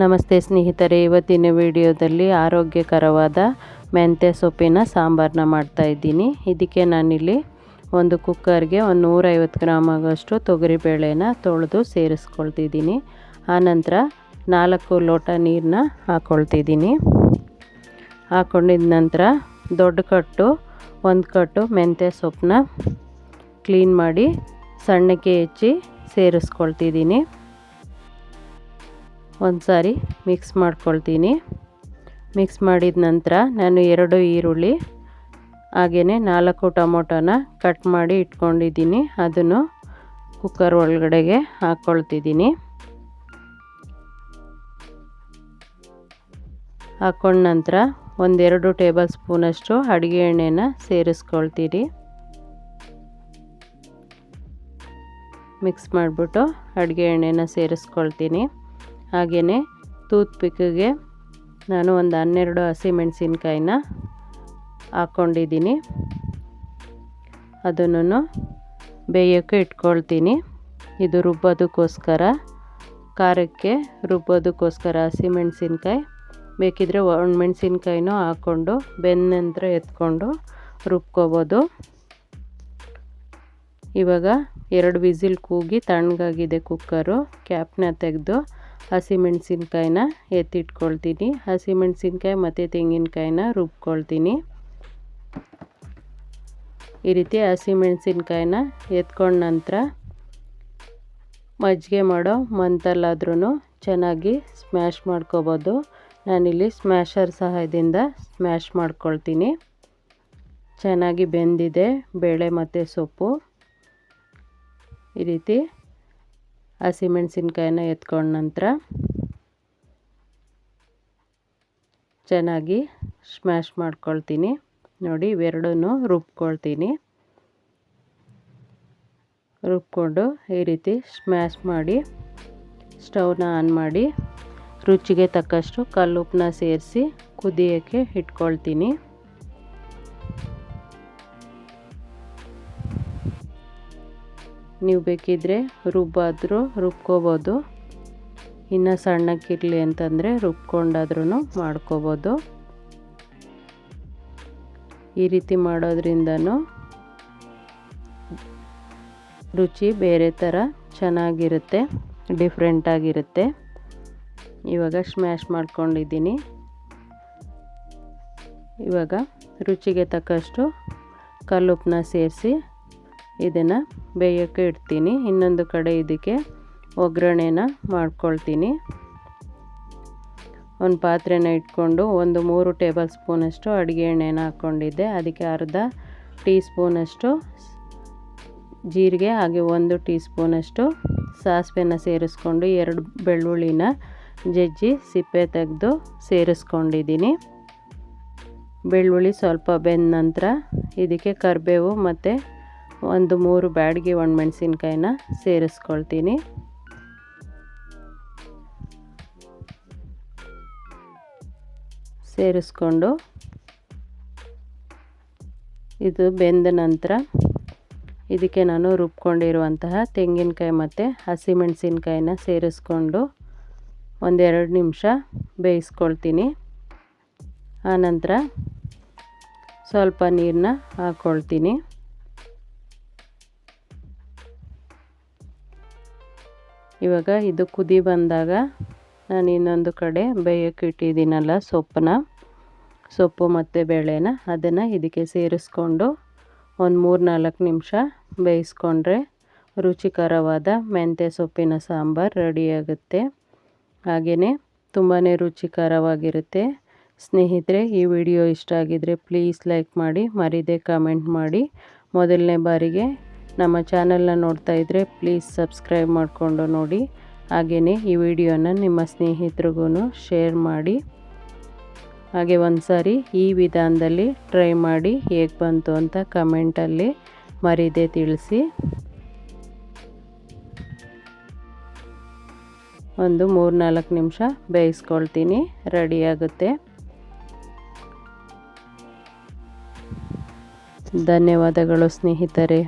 ನಮಸ್ತೆ ಸ್ನೇಹಿತರೆ, ಇವತ್ತಿನ ವಿಡಿಯೋದಲ್ಲಿ ಆರೋಗ್ಯಕರವಾದ ಮೆಂತ್ಯ ಸೊಪ್ಪಿನ ಸಾಂಬಾರನ್ನ ಮಾಡ್ತಾ ಇದ್ದೀನಿ. ಇದಕ್ಕೆ ನಾನಿಲ್ಲಿ ಒಂದು ಕುಕ್ಕರ್ಗೆ 150 ಗ್ರಾಮ್ ಆಗೋಷ್ಟು ತೊಗರಿಬೇಳೆನ ತೊಳೆದು ಸೇರಿಸ್ಕೊಳ್ತಿದ್ದೀನಿ. ಆನಂತರ 4 ಲೋಟ ನೀರನ್ನ ಹಾಕ್ಕೊಳ್ತಿದ್ದೀನಿ. ಹಾಕ್ಕೊಂಡಿದ ನಂತರ ದೊಡ್ಡ ಕಟ್ಟು 1 ಕಟ್ಟು ಮೆಂತ್ಯ ಸೊಪ್ಪನ್ನ ಕ್ಲೀನ್ ಮಾಡಿ ಸಣ್ಣಕ್ಕೆ ಹೆಚ್ಚಿ ಸೇರಿಸ್ಕೊಳ್ತಿದ್ದೀನಿ. ಒಂದು ಸಾರಿ ಮಿಕ್ಸ್ ಮಾಡ್ಕೊಳ್ತೀನಿ. ಮಿಕ್ಸ್ ಮಾಡಿದ ನಂತರ ನಾನು 2 ಈರುಳ್ಳಿ ಹಾಗೆಯೇ 4 ಟೊಮೊಟೊನ ಕಟ್ ಮಾಡಿ ಇಟ್ಕೊಂಡಿದ್ದೀನಿ. ಅದನ್ನು ಕುಕ್ಕರ್ ಒಳಗಡೆಗೆ ಹಾಕ್ಕೊಳ್ತಿದ್ದೀನಿ. ಹಾಕ್ಕೊಂಡ ನಂತರ 1-2 ಟೇಬಲ್ ಸ್ಪೂನಷ್ಟು ಅಡುಗೆ ಎಣ್ಣೆನ ಸೇರಿಸ್ಕೊಳ್ತೀನಿ. ಮಿಕ್ಸ್ ಮಾಡಿಬಿಟ್ಟು ಅಡುಗೆ ಎಣ್ಣೆನ ಸೇರಿಸ್ಕೊಳ್ತೀನಿ. ಹಾಗೆಯೇ ಟೂತ್ ಪಿಕ್ಕಿಗೆ ನಾನು ಒಂದು 12 ಹಸಿಮೆಣಸಿನ್ಕಾಯಿನ ಹಾಕ್ಕೊಂಡಿದ್ದೀನಿ. ಅದನ್ನು ಬೇಯೋಕ್ಕೆ ಇಟ್ಕೊಳ್ತೀನಿ. ಇದು ರುಬ್ಬೋದಕ್ಕೋಸ್ಕರ, ಖಾರಕ್ಕೆ ರುಬ್ಬೋದಕ್ಕೋಸ್ಕರ ಹಸಿಮೆಣಸಿನ್ಕಾಯಿ. ಬೇಕಿದ್ದರೆ ಒಣಮೆಣಸಿನ್ಕಾಯಿನೂ ಹಾಕ್ಕೊಂಡು ಬೆಂದ ನಂತರ ಎತ್ಕೊಂಡು ರುಬ್ಕೋಬೋದು. ಇವಾಗ 2 ವಿಸಿಲ್ ಕೂಗಿ ತಣ್ಣಗಾಗಿದೆ ಕುಕ್ಕರು. ಕ್ಯಾಪ್ನ ತೆಗೆದು ಹಸಿಮೆಣಸಿನ್ಕಾಯಿನ ಎತ್ತಿಟ್ಕೊಳ್ತೀನಿ. ಹಸಿಮೆಣಸಿನ್ಕಾಯಿ ಮತ್ತು ತೆಂಗಿನಕಾಯಿನ ರುಬ್ಕೊಳ್ತೀನಿ. ಈ ರೀತಿ ಹಸಿಮೆಣಸಿನ್ಕಾಯಿನ ಎತ್ಕೊಂಡ ನಂತರ ಮಜ್ಜಿಗೆ ಮಾಡೋ ಮಂತಲ್ಲಾದ್ರೂ ಚೆನ್ನಾಗಿ ಸ್ಮ್ಯಾಶ್ ಮಾಡ್ಕೋಬೋದು. ನಾನಿಲ್ಲಿ ಸ್ಮ್ಯಾಶರ್ ಸಹಾಯದಿಂದ ಸ್ಮ್ಯಾಶ್ ಮಾಡ್ಕೊಳ್ತೀನಿ. ಚೆನ್ನಾಗಿ ಬೆಂದಿದೆ ಬೇಳೆ ಮತ್ತು ಸೊಪ್ಪು. ಈ ರೀತಿ ಹಸಿಮೆಣಸಿನ್ಕಾಯಿನ ಎತ್ಕೊಂಡ ನಂತರ ಚೆನ್ನಾಗಿ ಸ್ಮ್ಯಾಶ್ ಮಾಡ್ಕೊಳ್ತೀನಿ. ನೋಡಿ, ಇವೆರಡನ್ನೂ ರುಬ್ಕೊಳ್ತೀನಿ. ರುಬ್ಕೊಂಡು ಈ ರೀತಿ ಸ್ಮ್ಯಾಶ್ ಮಾಡಿ ಸ್ಟವ್ನ ಆನ್ ಮಾಡಿ ರುಚಿಗೆ ತಕ್ಕಷ್ಟು ಕಲ್ಲುಪ್ಪನ್ನ ಸೇರಿಸಿ ಕುದಿಯೋಕ್ಕೆ ಇಟ್ಕೊಳ್ತೀನಿ. ನೀವು ಬೇಕಿದ್ದರೆ ರುಬ್ಬಾದರೂ ರುಬ್ಕೋಬೋದು. ಇನ್ನು ಸಣ್ಣಕ್ಕಿರಲಿ ಅಂತಂದರೆ ರುಬ್ಕೊಂಡಾದ್ರೂ ಮಾಡ್ಕೋಬೋದು. ಈ ರೀತಿ ಮಾಡೋದ್ರಿಂದನೂ ರುಚಿ ಬೇರೆ ಥರ ಚೆನ್ನಾಗಿರುತ್ತೆ, ಡಿಫ್ರೆಂಟಾಗಿರುತ್ತೆ. ಇವಾಗ ಸ್ಮ್ಯಾಶ್ ಮಾಡ್ಕೊಂಡಿದ್ದೀನಿ. ಇವಾಗ ರುಚಿಗೆ ತಕ್ಕಷ್ಟು ಕಲ್ಲುಪ್ಪನ್ನ ಸೇರಿಸಿ ಇದನ್ನು ಬೇಯೋಕ್ಕೆ ಇಡ್ತೀನಿ. ಇನ್ನೊಂದು ಕಡೆ ಇದಕ್ಕೆ ಒಗ್ಗರಣೆನ ಮಾಡ್ಕೊಳ್ತೀನಿ. ಒಂದು ಪಾತ್ರೆನ ಇಟ್ಕೊಂಡು 3 ಟೇಬಲ್ ಸ್ಪೂನಷ್ಟು ಅಡುಗೆ ಎಣ್ಣೆನ ಹಾಕ್ಕೊಂಡಿದ್ದೆ. ಅದಕ್ಕೆ ಅರ್ಧ ಟೀ ಸ್ಪೂನಷ್ಟು ಜೀರಿಗೆ ಹಾಗೆ 1 ಟೀ ಸ್ಪೂನಷ್ಟು ಸಾಸಿವೆನ ಸೇರಿಸ್ಕೊಂಡು 2 ಬೆಳ್ಳುಳ್ಳಿನ ಜಜ್ಜಿ ಸಿಪ್ಪೆ ತೆಗೆದು ಸೇರಿಸ್ಕೊಂಡಿದ್ದೀನಿ. ಬೆಳ್ಳುಳ್ಳಿ ಸ್ವಲ್ಪ ಬೆಂದ ನಂತರ ಇದಕ್ಕೆ ಕರಿಬೇವು ಮತ್ತು 3 ಬ್ಯಾಡಗಿ ಒಣಮೆಣಸಿನ್ಕಾಯಿನ ಸೇರಿಸ್ಕೊಳ್ತೀನಿ. ಸೇರಿಸ್ಕೊಂಡು ಇದು ಬೆಂದ ನಂತರ ಇದಕ್ಕೆ ನಾನು ರುಬ್ಕೊಂಡಿರುವಂತಹ ತೆಂಗಿನಕಾಯಿ ಮತ್ತು ಹಸಿಮೆಣಸಿನ್ಕಾಯಿನ ಸೇರಿಸ್ಕೊಂಡು 1-2 ನಿಮಿಷ ಬೇಯಿಸ್ಕೊಳ್ತೀನಿ. ಆನಂತರ ಸ್ವಲ್ಪ ನೀರನ್ನ ಹಾಕ್ಕೊಳ್ತೀನಿ. ಇವಾಗ ಇದು ಕುದಿ ಬಂದಾಗ ನಾನು ಇನ್ನೊಂದು ಕಡೆ ಬೇಯೋಕ್ಕೆ ಇಟ್ಟಿದ್ದೀನಲ್ಲ ಸೊಪ್ಪು ಮತ್ತು ಬೇಳೆನ, ಅದನ್ನು ಇದಕ್ಕೆ ಸೇರಿಸ್ಕೊಂಡು 3-4 ನಿಮಿಷ ಬೇಯಿಸ್ಕೊಂಡ್ರೆ ರುಚಿಕರವಾದ ಮೆಂತ್ಯ ಸೊಪ್ಪಿನ ಸಾಂಬಾರು ರೆಡಿಯಾಗುತ್ತೆ. ಹಾಗೆಯೇ ತುಂಬಾ ರುಚಿಕರವಾಗಿರುತ್ತೆ. ಸ್ನೇಹಿತರೆ, ಈ ವಿಡಿಯೋ ಇಷ್ಟ ಆಗಿದರೆ ಪ್ಲೀಸ್ ಲೈಕ್ ಮಾಡಿ, ಮರೀದೆ ಕಮೆಂಟ್ ಮಾಡಿ. ಮೊದಲನೇ ಬಾರಿಗೆ ನಮ್ಮ ಚಾನಲ್ನ ನೋಡ್ತಾ ಇದ್ದರೆ ಪ್ಲೀಸ್ ಸಬ್ಸ್ಕ್ರೈಬ್ ಮಾಡಿಕೊಂಡು ನೋಡಿ. ಹಾಗೆಯೇ ಈ ವಿಡಿಯೋನ ನಿಮ್ಮ ಸ್ನೇಹಿತರಿಗೂ ಶೇರ್ ಮಾಡಿ. ಹಾಗೆ ಒಂದು ಸಾರಿ ಈ ವಿಧಾನದಲ್ಲಿ ಟ್ರೈ ಮಾಡಿ ಹೇಗೆ ಬಂತು ಅಂತ ಕಮೆಂಟಲ್ಲಿ ಮರೀದೆ ತಿಳಿಸಿ. 3-4 ನಿಮಿಷ ಬೇಯಿಸ್ಕೊಳ್ತೀನಿ. ರೆಡಿಯಾಗುತ್ತೆ. ಧನ್ಯವಾದಗಳು ಸ್ನೇಹಿತರೆ.